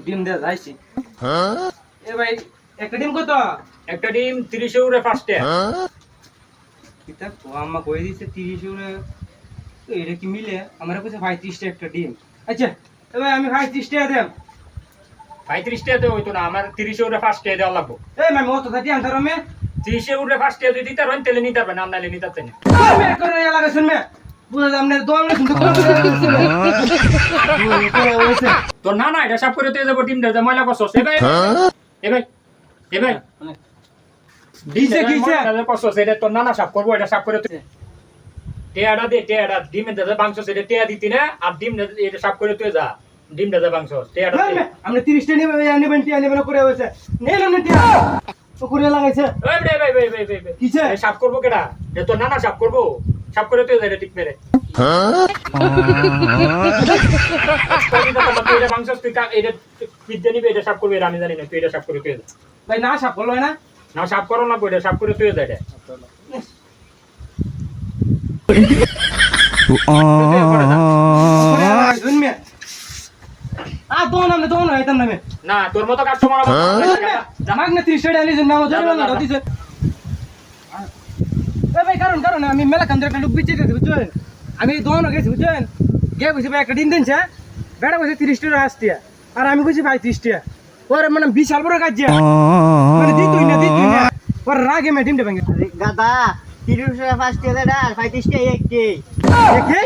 ডিম দিয়ে যাইছি। এ ভাই একটা ডিম কত? একটা ডিম 30 এর ফার্স্টে। কিতা তো আম্মা কই দিছে 30 এর। তো এটা কি মিলে? আমারে কইছে 35 টাকা একটা ডিম। আচ্ছা এ ভাই আমি 35 টাকা দেব। 35 টাকাতে হইতো না, আমার 30 এর ফার্স্টে দেওয়া লাগবে। এই ভাই মত দাদি আনতার মে 30 এর ফার্স্টে যদি দিতে পারেন তাহলে নিতে পারবেন, না নাইলে নিতে পারবেন না। মে করে লাগা শুনমে। বুঝা আমনে দোয়ামনে শুনতে কইছে। তোর না না এটা সব করে তুই যাব ডিম দে ময়লা করছস। এ ভাই এ ভাই কিছে কিছে এটা করছস, এটা তোর নানা সাফ করবো, এটা সাফ করে তুই টেয়াডা দে, টেয়াডা ডিমের দাদা বাংশ সেটা টেয়া দিতি না, আর ডিম এটা সাফ করে তুই যা ডিম দাদা বাংশ টেয়াডা দে। আমনে 30 টাকা নেবেন টিয়া নেবেন করে হইছে। নেলাম না টিয়া। তো করে লাগাইছে। ওই ভাই ভাই ভাই ভাই ভাই কিছে এই সাফ করবো কেডা? এটা তোর নানা সাফ করবো, সাফ করে তুই যা এটা ঠিক মেরে। এটা বাংশ তুই এটা বিদ্যা নিবে, এটা সাফ করবে, এটা আমি জানি না, তুই এটা সাফ করে তুই যা। ভাই না সাফ হলো না। না সাফ করো না, এটা সাফ করে তুই যা এটা। শুনমে আ দোন আমনে দোন হইতাম না মে না তোর মতো কাস্টমার জামাক না 30 টাকা নিছেন না মজা না দিছে। এ ভাই কারণ কারণ আমি মেলা কাম একটা লোক বিচে দিতে বুঝছেন। আমি দোন গেছি বুঝছেন। গে কইছে ভাই একটা ডিম দিনছে। বেড়া কইছে 30 টাকা আসতিয়া। আর আমি কইছি ভাই 30 টাকা। ওরে মানে বিশাল বড় কাজ যা। মানে দিতুই না। ওর রাগে মে ডিম দে ভাঙে। গাদা 30 টাকা ফার্স্ট টাকা 35 টাকা একটি দেখে